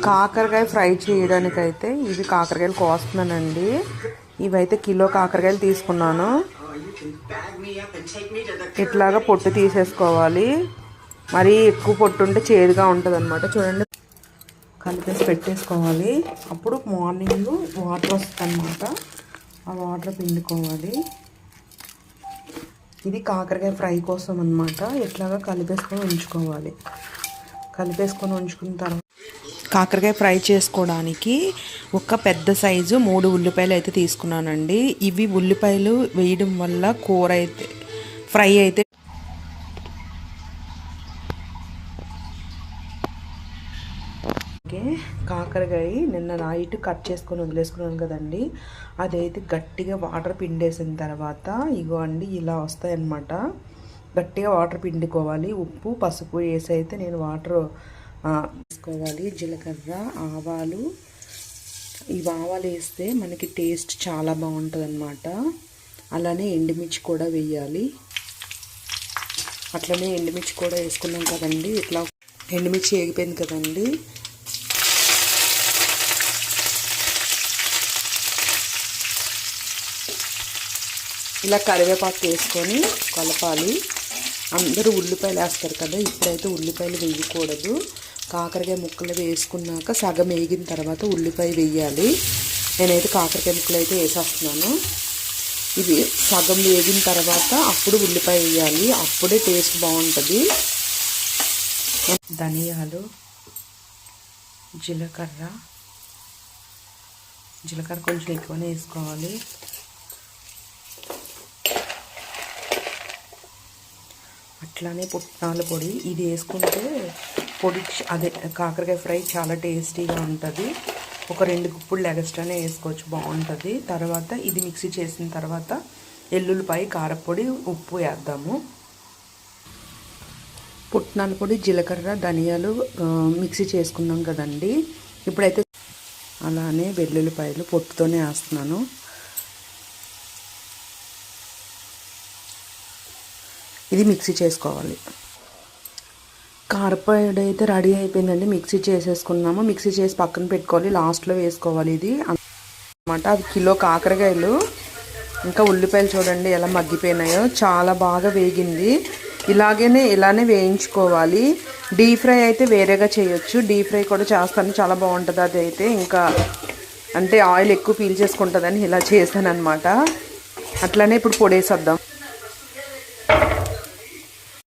కాకరకాయ ఫ్రై చేయడానికైతే ఇవి కాకరకాయలు కోస్తున్నానండి. ఇవైతే కిలో కాకరకాయలు తీసుకున్నాను. ఇట్లాగా పొట్టు తీసేసుకోవాలి. మరీ ఎక్కువ పొట్టు ఉంటే చేదుగా ఉంటుంది అనమాట. చూడండి, కలిపేసి పెట్టేసుకోవాలి. అప్పుడు మార్నింగ్ వాటర్ వస్తుంది అనమాట. ఆ వాటర్ పిండుకోవాలి. ఇది కాకరకాయ ఫ్రై కోసం అనమాట. ఇట్లాగా కలిపేసుకొని ఉంచుకోవాలి. కలిపేసుకొని ఉంచుకున్న తర్వాత కాకరకాయ ఫ్రై చేసుకోవడానికి ఒక పెద్ద సైజు 3 ఉల్లిపాయలు అయితే తీసుకున్నానండి. ఇవి ఉల్లిపాయలు వేయడం వల్ల కూర అయితే ఫ్రై అయితే కాకరకాయ నిన్న నైట్ కట్ చేసుకొని వదిలేసుకున్నాను కదండి. అదైతే గట్టిగా వాటర్ పిండేసిన తర్వాత ఇగో అండి ఇలా వస్తాయి అన్నమాట. గట్టిగా వాటర్ పిండుకోవాలి. ఉప్పు పసుపు వేసి అయితే నేను వాటర్ వేసుకోవాలి. జీలకర్ర, ఆవాలు. ఈ ఆవాలు వేస్తే మనకి టేస్ట్ చాలా బాగుంటుంది అన్నమాట. అలానే ఎండుమిర్చి కూడా వేయాలి. అట్లనే ఎండుమిర్చి కూడా వేసుకున్నాం కదండి. ఇట్లా ఎండుమిర్చి వేగిపోయింది కదండి. ఇలా కరివేపాకు వేసుకొని కలపాలి. అందరూ ఉల్లిపాయలు వేస్తారు కదా, ఇప్పుడైతే ఉల్లిపాయలు వేయకూడదు. కాకరకాయ ముక్కలు వేసుకున్నాక సగం వేగిన తర్వాత ఉల్లిపాయ వేయాలి. నేనైతే కాకరకాయ ముక్కలు అయితే వేసేస్తున్నాను. ఇవి సగం వేగిన తర్వాత అప్పుడు ఉల్లిపాయ వేయాలి. అప్పుడే టేస్ట్ బాగుంటుంది. ధనియాలు, జీలకర్ర కొంచెం ఎక్కువనే వేసుకోవాలి. అట్లానే పుట్నాల పొడి ఇది వేసుకుంటే అదే కాకరకాయ ఫ్రై చాలా టేస్టీగా ఉంటుంది. ఒక 2 గుప్పులు ఎగస్ట్రానే వేసుకోవచ్చు, బాగుంటుంది. తర్వాత ఇది మిక్సీ చేసిన తర్వాత ఎల్లుల్లిపాయ, కారపొడి, ఉప్పు వేద్దాము. పుట్నాల పొడి, జీలకర్ర, ధనియాలు మిక్సీ చేసుకున్నాం కదండి. ఇప్పుడైతే అలానే వెల్లుల్లిపాయలు పొట్టుతోనే వేస్తున్నాను. ఇది మిక్సీ చేసుకోవాలి. కారపొడి అయితే రెడీ అయిపోయిందండి. మిక్సీ చేసేసుకున్నాము. మిక్సీ చేసి పక్కన పెట్టుకోవాలి. లాస్ట్లో వేసుకోవాలి ఇది అన్నమాట. అది కిలో కాకరకాయలు. ఇంకా ఉల్లిపాయలు చూడండి ఎలా మగ్గిపోయినాయో. చాలా బాగా వేగింది. ఇలానే వేయించుకోవాలి. డీప్ ఫ్రై అయితే వేరేగా చేయొచ్చు. డీప్ ఫ్రై కూడా చేస్తాను, చాలా బాగుంటుంది. అది అయితే ఇంకా అంటే ఆయిల్ ఎక్కువ పీల్ చేసుకుంటుందని ఇలా చేశాను అనమాట. అట్లానే ఇప్పుడు పొడేసేద్దాం.